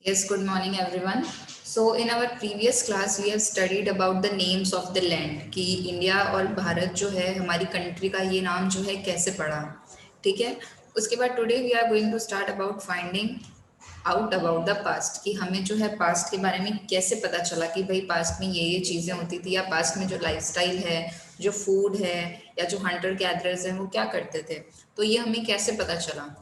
Yes, good morning everyone. So in our previous class we have studied about the names of the land कि India और भारत जो है हमारी country का ये नाम जो है कैसे पड़ा, ठीक है। उसके बाद today we are going to start about finding out about the past कि हमें जो है पास्ट के बारे में कैसे पता चला कि भाई पास्ट में ये चीज़ें होती थी या पास्ट में जो लाइफस्टाइल है, जो फूड है या जो हंटर गैदरर्स हैं वो क्या करते थे, तो ये हमें कैसे पता चला।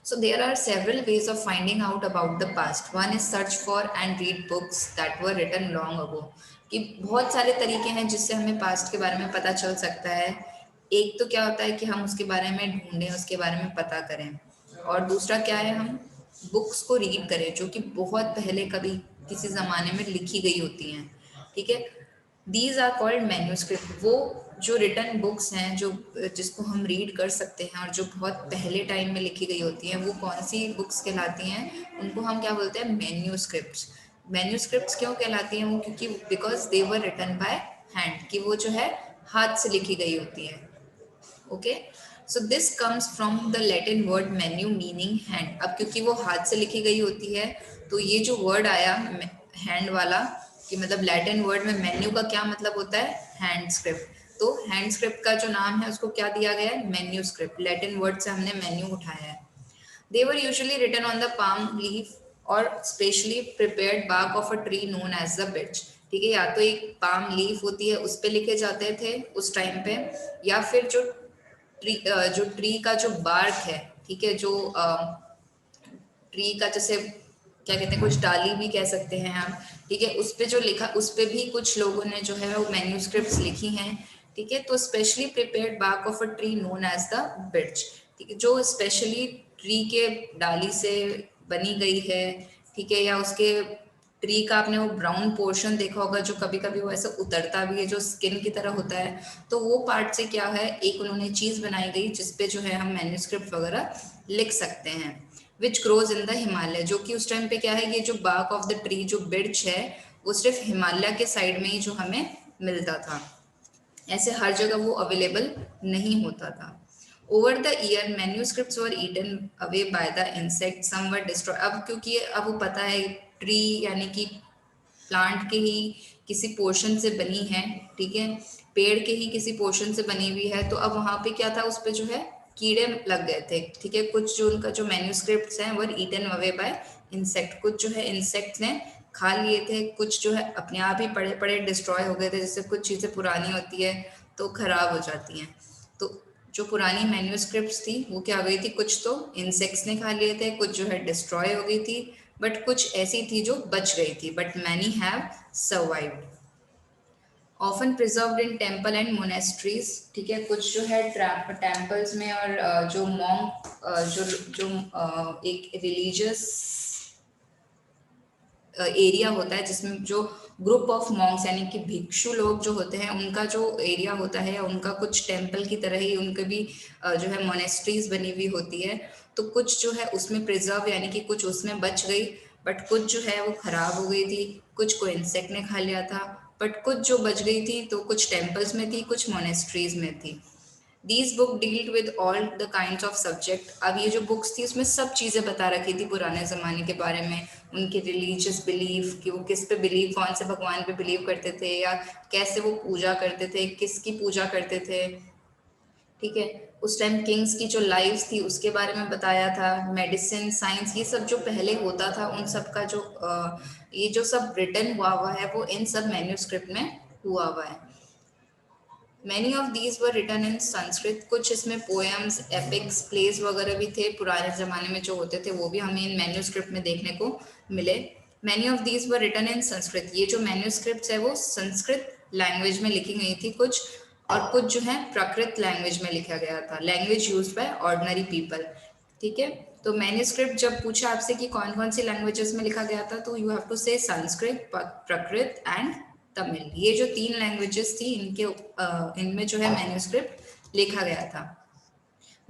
So there are several ways of finding out about the past. One is search for and read books that were written long ago. कि बहुत सारे तरीके हैं जिससे हमें पास्ट के बारे में पता चल सकता है। एक तो क्या होता है कि हम उसके बारे में ढूंढें, उसके बारे में पता करें, और दूसरा क्या है, हम बुक्स को रीड करें जो कि बहुत पहले कभी किसी ज़माने में लिखी गई होती हैं, ठीक है। These are called manuscript. वो जो रिटर्न बुक्स हैं जो जिसको हम रीड कर सकते हैं और जो बहुत पहले टाइम में लिखी गई होती हैं, वो कौन सी बुक्स कहलाती हैं, उनको हम क्या बोलते हैं, मैन्यूस्क्रिप्ट्स। मैन्यूस्क्रिप्ट्स क्यों कहलाती हैं वो, क्योंकि because they were written by hand, कि वो जो है हाथ से लिखी गई होती है। Okay, so this comes from the Latin word menu meaning hand. अब क्योंकि वो हाथ से लिखी गई होती है तो ये जो वर्ड आया हैंड वाला, कि मतलब लैटिन वर्ड में मेन्यू का क्या मतलब होता है, हैंड स्क्रिप्ट। तो हैंड स्क्रिप्ट का जो नाम है उसको क्या दिया गया है, मेन्यू स्क्रिप्ट। लैटिन वर्ड से हमने मेन्यू उठाया है। They were usually written on the palm leaf और specially prepared bark of a tree known as the birch. ठीक है, या तो एक पाम लीफ होती है उस पे लिखे जाते थे उस टाइम पे, या फिर जो ट्री का जो बार्क है, ठीक है, जो ट्री का जैसे क्या कहते हैं, कुछ डाली भी कह सकते हैं हम, ठीक है, उस पे जो लिखा, उस पे भी कुछ लोगों ने जो है वो मैन्यूस्क्रिप्ट्स लिखी हैं, ठीक है। तो specially prepared bark of a tree known as the birch, ठीक है, जो स्पेशली ट्री के डाली से बनी गई है, ठीक है, या उसके ट्री का आपने वो ब्राउन पोर्शन देखा होगा जो कभी कभी वो ऐसा उतरता भी है, जो स्किन की तरह होता है, तो वो पार्ट से क्या है, एक उन्होंने चीज बनाई गई जिसपे जो है हम मैन्यूस्क्रिप्ट वगैरह लिख सकते हैं। Which grows in the Himalaya, जो कि उस टाइम पे क्या है, ये जो बार्क ऑफ द ट्री जो बिर्च है वो सिर्फ हिमालय के साइड में ही जो हमें मिलता था, ऐसे हर जगह वो अवेलेबल नहीं होता था। Over the year manuscripts were eaten away by the insect, some were destroy. अब क्योंकि अब वो पता है ट्री यानी कि प्लांट के ही किसी पोर्शन से बनी है, ठीक है, पेड़ के ही किसी पोर्शन से बनी हुई है, तो अब वहां पे क्या था, उस पे जो है कीड़े लग गए थे, ठीक है। कुछ जो उनका जो मैन्यूस्क्रिप्ट्स हैं वर ईटन अवे बाय इंसेक्ट, कुछ जो है इंसेक्ट ने खा लिए थे, कुछ जो है अपने आप ही पड़े पड़े डिस्ट्रॉय हो गए थे। जैसे कुछ चीज़ें पुरानी होती है तो खराब हो जाती हैं, तो जो पुरानी मैन्यूस्क्रिप्ट्स थी वो क्या हो गई थी, कुछ तो इंसेक्ट्स ने खा लिए थे, कुछ जो है डिस्ट्रॉय हो गई थी, बट कुछ ऐसी थी जो बच गई थी, but many have survived. Often preserved in temple and monasteries, ठीक है, कुछ जो है टेम्पल्स में और जो मॉन्क, जो जो एक रिलीजियस एरिया होता है जिसमें जो ग्रुप ऑफ मॉन्क्स यानी कि भिक्षु लोग जो होते हैं उनका जो एरिया होता है, उनका कुछ टेम्पल की तरह ही उनके भी जो है मोनेस्ट्रीज बनी हुई होती है। तो कुछ जो है उसमें प्रिजर्व यानी कि कुछ उसमें बच गई, बट कुछ जो है वो खराब हो गई थी, कुछ को इंसेक्ट ने खा लिया था, बट कुछ जो बच गई थी तो कुछ टेम्पल्स में थी, कुछ मोनेस्ट्रीज में थी। These book dealt with all the kind of subject. अब ये जो बुक्स थी उसमें सब चीज़ें बता रखी थी पुराने ज़माने के बारे में, उनके रिलीजियस बिलीफ, कि वो किस पे बिलीव, कौन से भगवान पे बिलीव करते थे, या कैसे वो पूजा करते थे, किसकी पूजा करते थे, ठीक है। उस टाइम किंग्स की जो लाइफ थी उसके बारे में बताया था। मेडिसिन, साइंस, ये सब जो पहले होता था उन सब का जो ये जो सब रिटन हुआ हुआ है वो इन सब मैन्यूस्क्रिप्ट में हुआ हुआ है। Many of these were written in Sanskrit, कुछ इसमें पोएम्स, एपिक्स, प्लेस वगैरह भी थे पुराने जमाने में जो होते थे, वो भी हमें इन मैन्यूस्क्रिप्ट में देखने को मिले। Many of these were written in Sanskrit, ये जो मैन्यूस्क्रिप्ट है वो संस्कृत लैंग्वेज में लिखी गई थी कुछ, और कुछ जो है प्राकृत लैंग्वेज में लिखा गया था, language use by ordinary people, ठीक है। तो मैन्यूस्क्रिप्ट जब पूछा आपसे कि कौन कौन सी लैंग्वेजेस में लिखा गया था, तो यू हैव टू से संस्कृत, प्राकृत एंड तमिल। ये जो तीन लैंग्वेजेस थी इनके इनमें जो है मैन्यूस्क्रिप्ट लिखा गया था।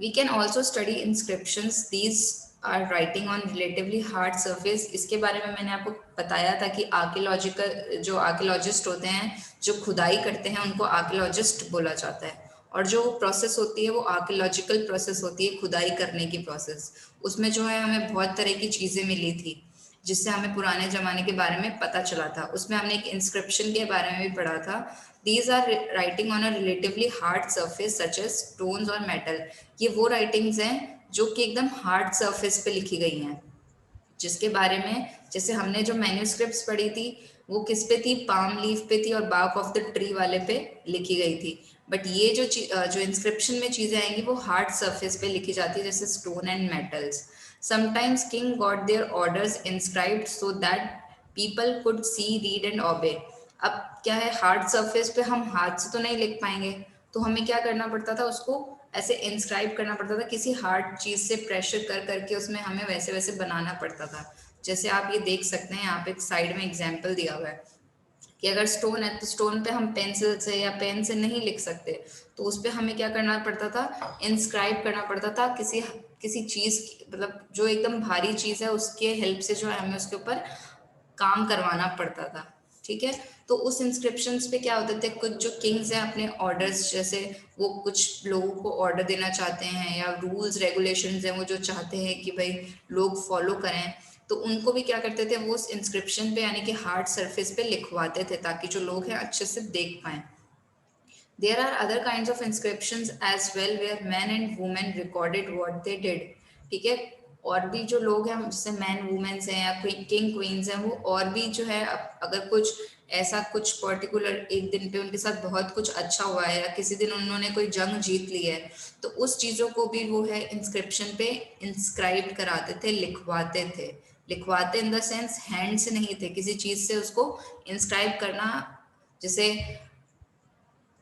We can also study inscriptions, these are writing on relatively hard surface. इसके बारे में मैंने आपको बताया था कि आर्कियोलॉजिकल जो आर्कियोलॉजिस्ट होते हैं जो खुदाई करते हैं उनको आर्कियोलॉजिस्ट बोला जाता है, और जो प्रोसेस होती है वो आर्कियोलॉजिकल प्रोसेस होती है, खुदाई करने की प्रोसेस। उसमें जो है हमें बहुत तरह की चीज़ें मिली थी। जिससे हमें पुराने जमाने के बारे में पता चला था। उसमें हमने एक इंस्क्रिप्शन के बारे में भी पढ़ा था। These are writing on a relatively hard surface such as stones और मेटल। ये वो राइटिंग्स हैं जो कि एकदम हार्ड सर्फेस पे लिखी गई हैं, जिसके बारे में जैसे हमने जो मैन्यूस्क्रिप्ट्स पढ़ी थी वो किस पे थी, पाम लीफ पे थी और बार्क ऑफ द ट्री वाले पे लिखी गई थी। बट ये जो इंस्क्रिप्शन में चीजें आएंगी वो हार्ड सरफेस पे लिखी जाती है, जैसे stone and metals. Sometimes king got there orders inscribed so that people could see, read and ओबे। अब क्या है, हार्ड सरफेस पे हम हाथ से तो नहीं लिख पाएंगे, तो हमें क्या करना पड़ता था, उसको ऐसे इंस्क्राइब करना पड़ता था, किसी हार्ड चीज से प्रेशर कर करके उसमें हमें वैसे वैसे बनाना पड़ता था। जैसे आप ये देख सकते हैं, यहाँ पे साइड में एग्जाम्पल दिया हुआ है कि अगर स्टोन है तो स्टोन पे हम पेंसिल से या पेन से नहीं लिख सकते, तो उस पे हमें क्या करना पड़ता था, इंस्क्राइब करना पड़ता था किसी किसी चीज, मतलब जो एकदम भारी चीज है उसके हेल्प से जो है हमें उसके ऊपर काम करवाना पड़ता था। ठीक है, तो उस इंस्क्रिप्शंस पे क्या होते थे, कुछ जो किंग्स हैं अपने ऑर्डर्स, जैसे वो कुछ लोगों को ऑर्डर देना चाहते हैं या रूल्स रेगुलेशंस हैं वो जो चाहते हैं कि भाई लोग फॉलो करें, तो उनको भी क्या करते थे, वो उस इंस्क्रिप्शन पे यानी कि हार्ड सरफेस पे लिखवाते थे ताकि जो लोग हैं अच्छे से देख पाएं। There are other kinds of inscriptions as well where men and women recorded what they did. ठीक है, और भी जो लोग हैं जैसे मैन वुमेन्स हैं या किंग क्वींस हैं, वो और भी जो है अगर कुछ ऐसा कुछ पर्टिकुलर एक दिन पे उनके साथ बहुत कुछ अच्छा हुआ है या किसी दिन उन्होंने कोई जंग जीत ली है, तो उस चीज़ों को भी वो है इंस्क्रिप्शन पे इंस्क्राइब कराते थे, लिखवाते थे। लिखवाते इन द सेंस हैंड से नहीं थे, किसी चीज़ से उसको इंस्क्राइब करना, जैसे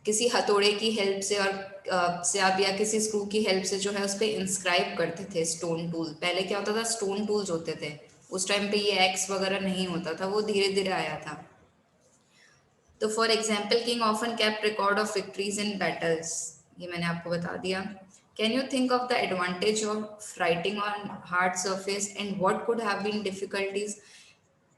किसी हथौड़े की हेल्प से और से आप या किसी स्क्रू की हेल्प से जो है उस पर इंस्क्राइब करते थे स्टोन टूल। पहले क्या होता था, स्टोन टूल्स होते थे, उस टाइम पे ये एक्स वगैरह नहीं होता था, वो धीरे धीरे आया था। तो for example king often kept record of victories in battles, ये मैंने आपको बता दिया। Can you think of the advantage of writing on hard surface and what could have been difficulties.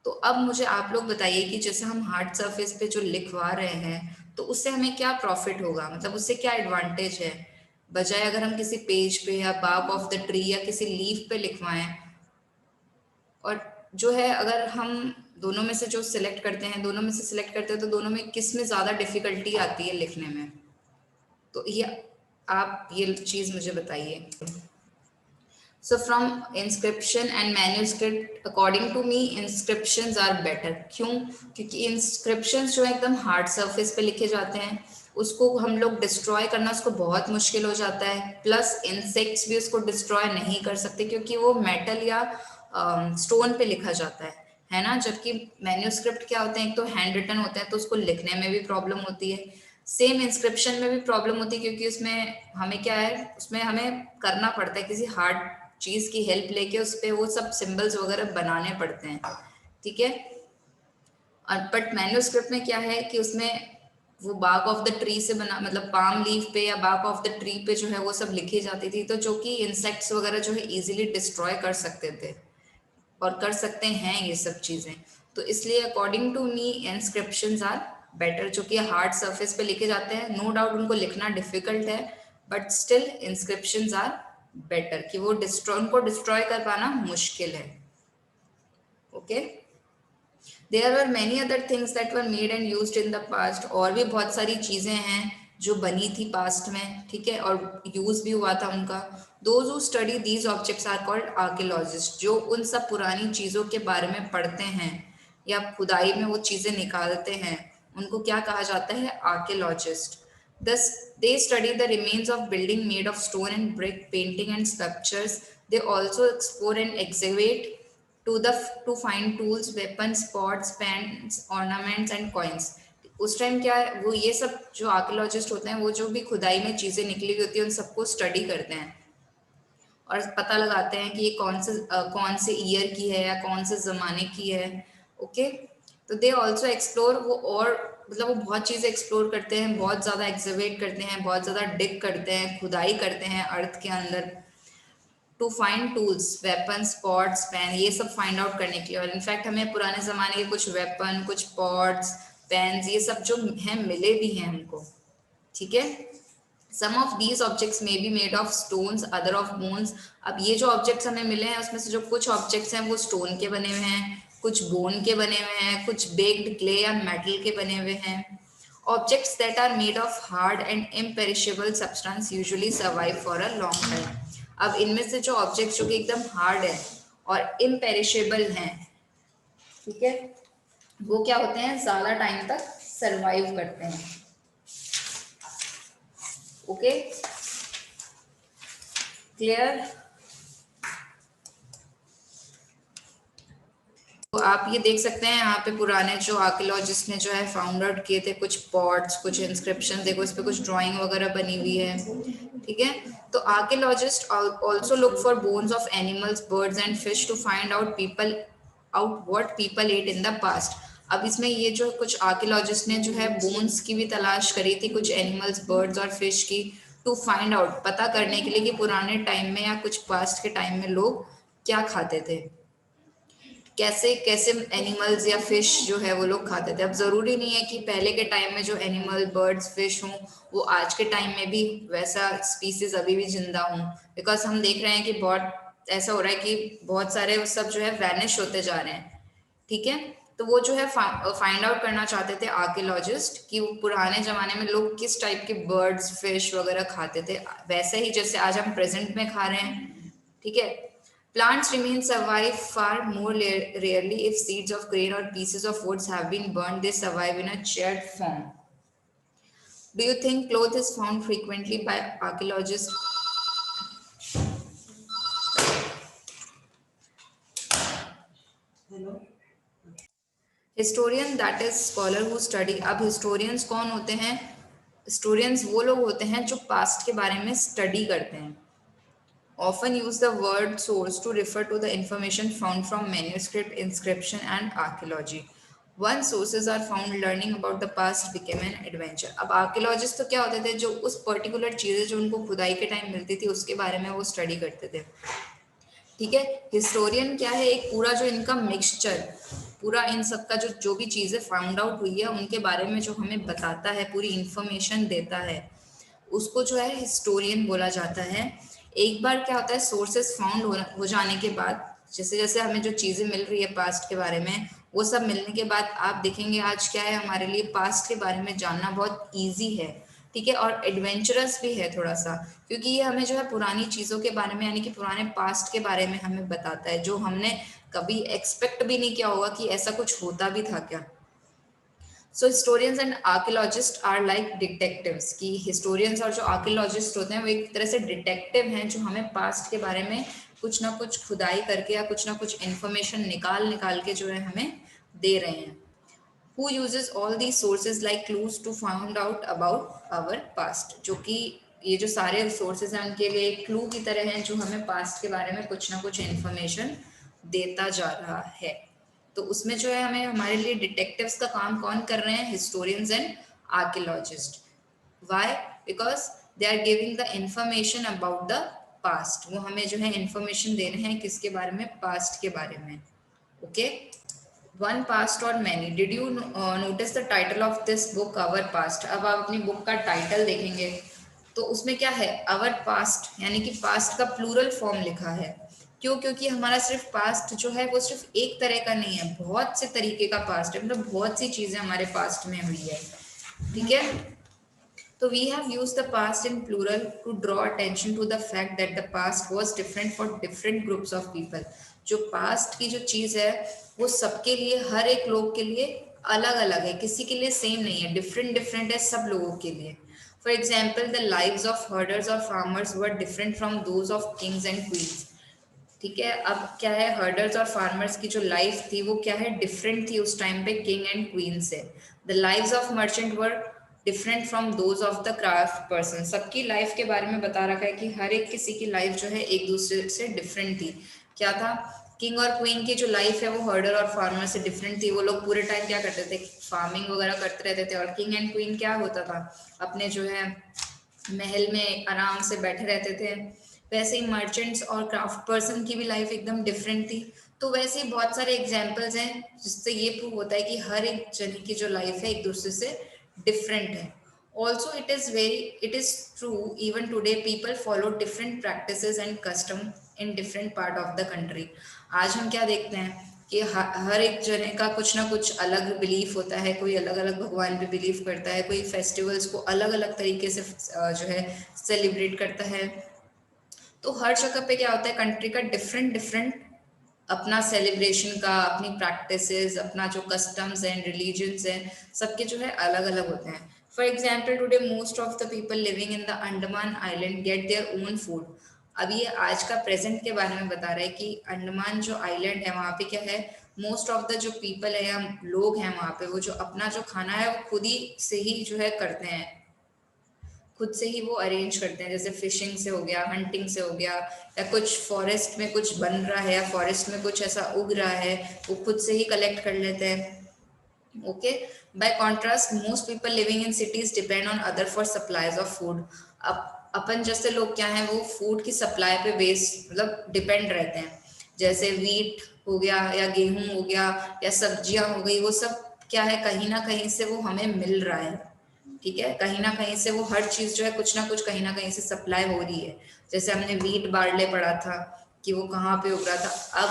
तो अब मुझे आप लोग बताइए कि जैसे हम हार्ड सरफेस पे जो लिखवा रहे हैं तो उससे हमें क्या प्रॉफिट होगा, मतलब उससे क्या एडवांटेज है, बजाय अगर हम किसी पेज पे या बार्क ऑफ द ट्री या किसी लीफ पे लिखवाएं। और जो है अगर हम दोनों में से जो सिलेक्ट करते हैं, दोनों में से सिलेक्ट करते हैं तो दोनों में किस में ज़्यादा डिफिकल्टी आती है लिखने में, तो ये आप ये चीज़ मुझे बताइए। So from inscription and manuscript, according to me, inscriptions are better. क्यों? क्योंकि inscriptions जो एकदम hard surface पे लिखे जाते हैं, उसको हम लोग डिस्ट्रॉय करना उसको बहुत मुश्किल हो जाता है, प्लस इंसेक्ट्स भी उसको डिस्ट्रॉय नहीं कर सकते क्योंकि वो मेटल या स्टोन पे लिखा जाता है ना। जबकि मैन्यूस्क्रिप्ट क्या होते हैं, एक तो हैंड रिटन होते हैं तो उसको लिखने में भी प्रॉब्लम होती है, सेम इंस्क्रिप्शन में भी प्रॉब्लम होती है क्योंकि उसमें हमें क्या है, उसमें हमें करना पड़ता है किसी हार्ड चीज की हेल्प लेके उस पे वो सब सिंबल्स वगैरह बनाने पड़ते हैं। ठीक है, और बट मैन्यूस्क्रिप्ट में क्या है कि उसमें वो बार्क ऑफ द ट्री से बना, मतलब पाम लीफ पे या बार्क ऑफ द ट्री पे जो है वो सब लिखी जाती थी, तो जो कि इंसेक्ट्स वगैरह जो है इजीली डिस्ट्रॉय कर सकते थे और कर सकते हैं ये सब चीजें। तो इसलिए according to me inscriptions are better, जो कि हार्ड सरफेस पे लिखे जाते हैं। नो डाउट उनको लिखना डिफिकल्ट है, but still inscriptions are better, कि वो उनको डिस्ट्रॉय कर पाना मुश्किल है। Okay, there are many other things that were made and used in the past, और भी बहुत सारी चीजें हैं जो बनी थी पास्ट में, ठीक है, और यूज भी हुआ था उनका। Those who study these objects are called archaeologist, जो उन सब पुरानी चीजों के बारे में पढ़ते हैं या खुदाई में वो चीजें निकालते हैं, उनको क्या कहा जाता है, archaeologist. Thus, they study the remains of building made of stone and brick, painting and sculptures. They also explore and excavate to the to find tools, weapons, pots, pans, ornaments and coins. उस time क्या है, वो ये सब जो archaeologist होते हैं वो जो भी खुदाई में चीजें निकली हुई होती है उन सबको स्टडी करते हैं और पता लगाते हैं कि ये कौन से ईयर की है या कौन से जमाने की है। ओके, तो दे ऑल्सो एक्सप्लोर, वो और मतलब वो बहुत चीजें एक्सप्लोर करते हैं, बहुत ज्यादा एक्सवेट करते हैं, बहुत ज्यादा डिग करते हैं, खुदाई करते हैं अर्थ के अंदर, to find tools, weapons, pots, pen, ये सब फाइंड आउट करने के लिए। और इनफैक्ट हमें पुराने जमाने के कुछ वेपन, कुछ पॉट्स, पेन्स, ये सब जो हैं मिले भी हैं हमको। ठीक है, सम ऑफ दीज ऑब्जेक्ट्स में be made of stones other of bones. अब ये जो ऑब्जेक्ट्स हमें मिले हैं उसमें से जो कुछ ऑब्जेक्ट्स हैं वो स्टोन के बने हुए हैं, कुछ बोन के बने हुए हैं, कुछ बेक्ड क्ले या मेटल के बने हुए हैं। Objects that are made of hard and imperishable substance usually survive for a long time. अब इनमें से जो ऑब्जेक्ट्स जो कि एकदम हार्ड है और इम्पेरिशेबल हैं, ठीक है, वो क्या होते हैं, ज्यादा टाइम तक सरवाइव करते हैं। Okay, clear. तो आप ये देख सकते हैं यहाँ पे पुराने जो आर्कियोलॉजिस्ट ने जो है फाउंड आउट किए थे कुछ पॉट्स, कुछ इंस्क्रिप्शन, देखो इस पे कुछ ड्राइंग वगैरह बनी हुई है, ठीक है। तो archaeologist also look for bones of animals, birds and fish to find out what people ate in the past. अब इसमें ये जो कुछ आर्कियोलॉजिस्ट ने जो है बोन्स की भी तलाश करी थी, कुछ एनिमल्स, बर्ड्स और फिश की, टू फाइंड आउट, पता करने के लिए कि पुराने टाइम में या कुछ पास्ट के टाइम में लोग क्या खाते थे, कैसे कैसे एनिमल्स या फिश जो है वो लोग खाते थे। अब जरूरी नहीं है कि पहले के टाइम में जो एनिमल, बर्ड्स, फिश हों वो आज के टाइम में भी वैसा स्पीसीज अभी भी जिंदा हों, बिकॉज हम देख रहे हैं कि बहुत ऐसा हो रहा है कि बहुत सारे वो सब जो है वैनिश होते जा रहे हैं, ठीक है। तो वो जो है फाइंड आउट करना चाहते थे आर्कियोलॉजिस्ट कि वो पुराने जमाने में लोग किस टाइप के बर्ड्स, फिश वगैरह खाते थे, वैसे ही जैसे आज हम प्रेजेंट में खा रहे हैं, ठीक है। Plants remain survive far more rarely if seeds of grain or pieces of woods have been burned. They survive in a charred form. Do you think cloth is found frequently by archaeologists? Historian, that is scholar who study. अब historians कौन होते हैं? Historians वो लोग होते हैं जो past के बारे में study करते हैं। Often use the word source to refer to the information found from manuscript, inscription, and archaeology. Once sources are found, learning about the past became an adventure. अब archaeologists तो क्या होते थे, जो उस पर्टिकुलर चीजें जो उनको खुदाई के टाइम मिलती थी उसके बारे में वो स्टडी करते थे, ठीक है। हिस्टोरियन क्या है, एक पूरा जो इनका मिक्सचर, पूरा इन सब का जो जो भी चीजें फाउंड आउट हुई है उनके बारे में जो हमें बताता है, पूरी इंफॉर्मेशन देता है, उसको जो है हिस्टोरियन बोला जाता है। एक बार क्या होता है, सोर्सेस फाउंड हो जाने के बाद, जैसे जैसे हमें जो चीजें मिल रही है पास्ट के बारे में, वो सब मिलने के बाद आप देखेंगे आज क्या है, हमारे लिए पास्ट के बारे में जानना बहुत ईजी है, ठीक है, और एडवेंचरस भी है थोड़ा सा, क्योंकि ये हमें जो है पुरानी चीजों के बारे में, यानी कि पुराने पास्ट के बारे में हमें बताता है, जो हमने कभी एक्सपेक्ट भी नहीं किया होगा कि ऐसा कुछ होता भी था क्या। So historians and archaeologists are like detectives, कि हिस्टोरियंस और जो आर्कियोलॉजिस्ट होते हैं वो एक तरह से डिटेक्टिव हैं, जो हमें पास्ट के बारे में कुछ ना कुछ खुदाई करके या कुछ ना कुछ इंफॉर्मेशन निकाल निकाल के जो है हमें दे रहे हैं। Who uses all these sources like clues to find out about our past, जो कि ये जो सारे सोर्सेज हैं उनके लिए एक क्लू की तरह हैं, जो हमें पास्ट के बारे में कुछ ना कुछ इंफॉर्मेशन देता जा रहा है। तो उसमें जो है हमें हमारे लिए डिटेक्टिव्स का काम कौन कर रहे हैं, historians and archaeologist. Why? Because they are giving the information about the past, वो हमें जो है इंफॉर्मेशन दे रहे हैं किसके बारे में, पास्ट के बारे में। ओके, वन पास्ट और many. Did you notice the title of this book, our past. अब आप अपनी बुक का टाइटल देखेंगे तो उसमें क्या है, अवर पास्ट, यानी कि पास्ट का प्लूरल फॉर्म लिखा है। क्यों? क्योंकि हमारा सिर्फ पास्ट जो है वो सिर्फ एक तरह का नहीं है, बहुत से तरीके का पास्ट है, मतलब बहुत सी चीजें हमारे पास्ट में हुई है, ठीक है। तो we have used the past in plural to draw attention to the fact that the past was different for different groups of people. जो past की जो चीज है वो सबके लिए, हर एक लोग के लिए अलग अलग है, किसी के लिए सेम नहीं है, डिफरेंट डिफरेंट है सब लोगों के लिए। For example, the lives of herders और farmers were different from those of kings and queens, ठीक है। अब क्या है, हर्डर्स और फार्मर्स की जो लाइफ थी वो क्या है, डिफरेंट थी उस टाइम पे किंग एंड क्वीन से। The lives of merchant were different from those of the craft person, सबकी लाइफ के बारे में बता रखा है कि हर एक किसी की लाइफ जो है एक दूसरे से डिफरेंट थी। क्या था, किंग और क्वीन की जो लाइफ है वो हर्डर और फार्मर से डिफरेंट थी, वो लोग पूरे टाइम क्या करते थे, फार्मिंग वगैरह करते रहते थे। और किंग एंड क्वीन क्या होता था, अपने जो है महल में आराम से बैठे रहते थे। वैसे ही मर्चेंट्स और क्राफ्ट पर्सन की भी लाइफ एकदम डिफरेंट थी। तो वैसे ही बहुत सारे एग्जाम्पल्स हैं जिससे ये प्रूव होता है कि हर एक जन की जो लाइफ है एक दूसरे से डिफरेंट है। Also, it is true even today people follow different practices and custom in different part of the country. आज हम क्या देखते हैं कि हर एक जने का कुछ ना कुछ अलग बिलीफ होता है, कोई अलग अलग भगवान पे बिलीव करता है, कोई फेस्टिवल्स को अलग अलग तरीके से जो है सेलिब्रेट करता है। तो हर जगह पे क्या होता है, कंट्री का डिफरेंट डिफरेंट अपना सेलिब्रेशन का, अपनी प्रैक्टिसेस, अपना जो कस्टम्स एंड रिलीजन्स हैं, सबके जो है अलग अलग होते हैं। For example today most of the people living in the Andaman island get their own food. अब ये आज का प्रेजेंट के बारे में बता रहा है कि अंडमान जो आइलैंड है वहाँ पे क्या है, मोस्ट ऑफ द जो पीपल है या लोग हैं वहाँ पे, वो जो अपना जो खाना है वो खुद ही से ही जो है करते हैं, खुद से ही वो अरेंज करते हैं। जैसे फिशिंग से हो गया, हंटिंग से हो गया, या कुछ फॉरेस्ट में कुछ बन रहा है या फॉरेस्ट में कुछ ऐसा उग रहा है, वो खुद से ही कलेक्ट कर लेते हैं। Okay, bye contrast most people living in cities depend on other for supplies of food. अब अपन जैसे लोग क्या हैं, वो फूड की सप्लाई पे बेस मतलब डिपेंड रहते हैं। जैसे वीट हो गया या गेहूं हो गया या सब्जियां हो गई, वो सब क्या है, कहीं ना कहीं से वो हमें मिल रहा है। ठीक है, कहीं ना कहीं से वो हर चीज जो है कुछ ना कुछ कहीं ना कहीं से सप्लाई हो रही है। जैसे हमने वीट बार्ले पढ़ा था कि वो कहाँ पे उग रहा था।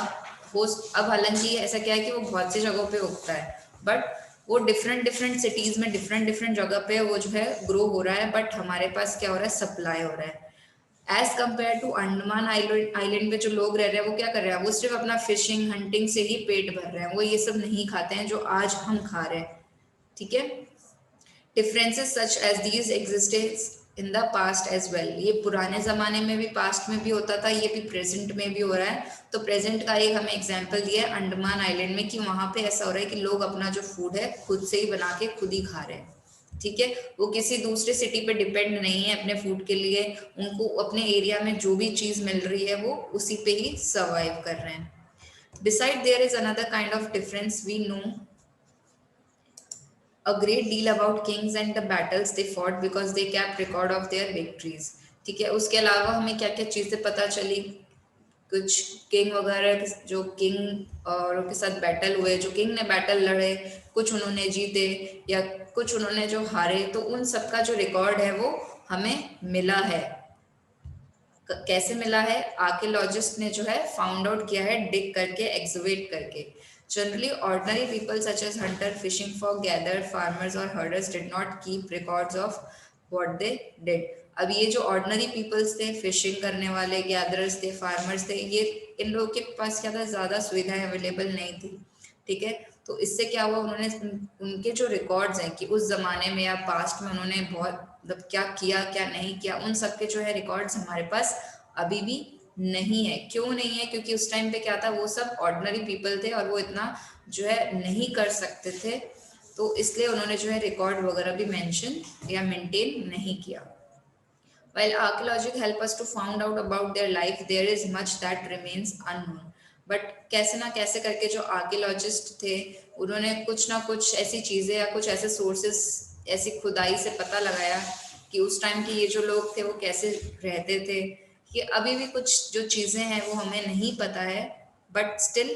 हो अब हालांकि ऐसा क्या है कि वो बहुत सी जगहों पे उगता है, बट वो डिफरेंट डिफरेंट सिटीज में डिफरेंट डिफरेंट जगह पे वो जो है ग्रो हो रहा है, बट हमारे पास क्या हो रहा है, सप्लाई हो रहा है। As compare to Andaman island island पे जो लोग रह रहे हैं, वो क्या कर रहे हैं, वो सिर्फ अपना फिशिंग हंटिंग से ही पेट भर रहे हैं, वो ये सब नहीं खाते हैं जो आज हम खा रहे हैं। ठीक है, differences such as these existed in the past as well. ये पुराने जमाने में भी, पास्ट में भी होता था, ये भी प्रेजेंट में भी हो रहा है। तो प्रेजेंट का एक हमें एग्जांपल दिया है अंडमान आइलैंड में, कि वहां पे ऐसा हो रहा है कि लोग अपना जो फूड है खुद से ही बना के खुद ही खा रहे हैं। ठीक है, वो किसी दूसरे सिटी पे डिपेंड नहीं है अपने फूड के लिए। उनको अपने एरिया में जो भी चीज मिल रही है वो उसी पे ही सर्वाइव कर रहे हैं। Beside, there is another kind of difference. We know a great deal about kings and the battles they fought because they kept record of their victories. ठीक है, उसके अलावा हमें क्या क्या चीजें पता चली, कुछ किंग वगैरह जो किंग और के साथ बैटल हुए, जो किंग ने बैटल लड़े, कुछ उन्होंने जीते या कुछ उन्होंने जो हारे, तो उन सबका जो रिकॉर्ड है वो हमें मिला है। कैसे मिला है, आर्कियोलॉजिस्ट ने जो है फाउंड आउट किया है, डिग करके, एक्सवेट करके। Generally ordinary people such as hunter, fishing for gather, farmers और herders did not keep records of what they did. अब ये जो ऑर्डिनरी पीपल्स थे, फिशिंग करने वाले, गैदरर्स थे, फार्मर्स थे, ये इन लोगों के पास क्या था, ज्यादा सुविधाएं अवेलेबल नहीं थी। ठीक है, तो इससे क्या हुआ, उन्होंने उनके जो रिकॉर्ड्स हैं कि उस जमाने में या पास्ट में उन्होंने बहुत मतलब क्या किया क्या नहीं किया, उन सब के जो है रिकॉर्ड्स हमारे पास अभी भी नहीं है। क्यों नहीं है, क्योंकि उस टाइम पे क्या था, वो सब ऑर्डिनरी पीपल थे और वो इतना जो है नहीं कर सकते थे, तो इसलिए उन्होंने जो है रिकॉर्ड वगैरह भी मेंशन या मेंटेन नहीं किया। While archaeology help us to find out about their life, there is much that remains unknown. But कैसे ना कैसे करके जो आर्कियोलॉजिस्ट थे, उन्होंने कुछ ना कुछ ऐसी चीजें या कुछ ऐसे सोर्सेस, ऐसी खुदाई से पता लगाया कि उस टाइम के ये जो लोग थे वो कैसे रहते थे। कि अभी भी कुछ जो चीजें हैं वो हमें नहीं पता है, बट स्टिल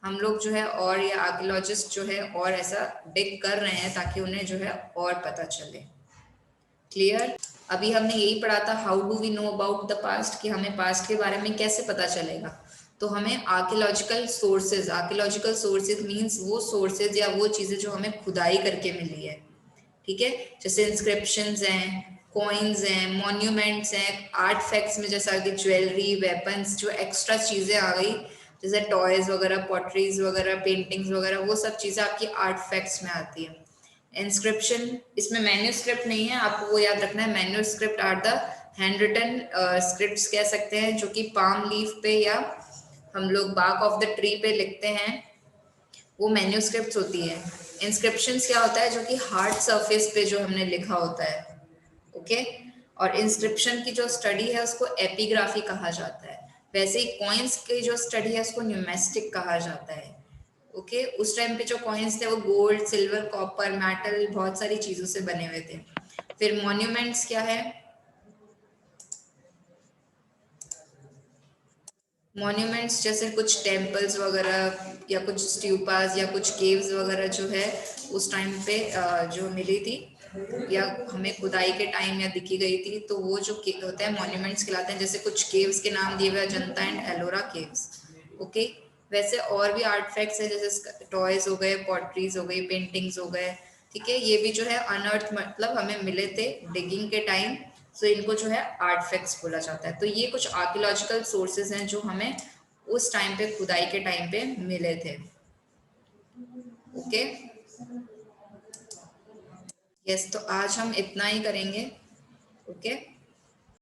हम लोग जो है और या आर्कियोलॉजिस्ट जो है और ऐसा डिग कर रहे हैं ताकि उन्हें जो है और पता चले। क्लियर, अभी हमने यही पढ़ा था, how do we know about the past, कि हमें पास्ट के बारे में कैसे पता चलेगा। तो हमें आर्कियोलॉजिकल सोर्सेज मींस वो सोर्सेज या वो चीजें जो हमें खुदाई करके मिली है। ठीक है, जैसे इंस्क्रिप्शंस हैं, कॉइन्स हैं, मॉन्यूमेंट्स हैं, आर्ट फैक्ट्स में जैसा कि ज्वेलरी, वेपन्स, जो एक्स्ट्रा चीजें आ गई, जैसे टॉयज वगैरह, पॉटरीज वगैरह, पेंटिंग्स वगैरह, वो सब चीजें आपकी आर्ट फैक्ट्स में आती है। इंस्क्रिप्शन, इसमें मैन्यूस्क्रिप्ट नहीं है, आपको वो याद रखना है। Manuscript are the hand written scripts कह सकते हैं, जो कि पाम लीफ पे या हम लोग बार्क ऑफ द ट्री पे लिखते हैं, वो मैन्यूस्क्रिप्ट्स होती है। इंस्क्रिप्शंस क्या होता है, जो कि हार्ड सरफेस पे जो हमने लिखा होता है। ओके, और इंस्क्रिप्शन की जो स्टडी है उसको एपिग्राफी कहा जाता है। वैसे ही कॉइन्स की जो स्टडी है उसको न्यूमेस्टिक कहा जाता है। ओके, उस टाइम पे जो कॉइन्स थे वो गोल्ड, सिल्वर, कॉपर, मेटल, बहुत सारी चीजों से बने हुए थे। फिर मॉन्यूमेंट्स क्या है, मॉन्यूमेंट्स जैसे कुछ टेम्पल्स वगैरह या कुछ स्ट्यूपास या कुछ केव्स वगैरह जो है उस टाइम पे जो मिली थी, या हमें खुदाई के टाइम या दिखी गई थी, तो वो जो होते हैं मॉन्यूमेंट्स कहलाते हैं। जैसे कुछ केव्स के नाम दिए हुए हैं, Ajanta and Ellora caves. Okay, वैसे और भी आर्टिफैक्ट्स हैं, जैसे टॉयज हो गए, पॉटरीज हो गई, पेंटिंग्स हो गए। ठीक है, ये भी जो है अनअर्थ मतलब हमें मिले थे डिगिंग के टाइम, सो इनको जो है आर्टिफैक्ट्स बोला जाता है। तो ये कुछ आर्कियोलॉजिकल सोर्सेज हैं जो हमें उस टाइम पे खुदाई के टाइम पे मिले थे। ओके, यस, तो आज हम इतना ही करेंगे। ओके।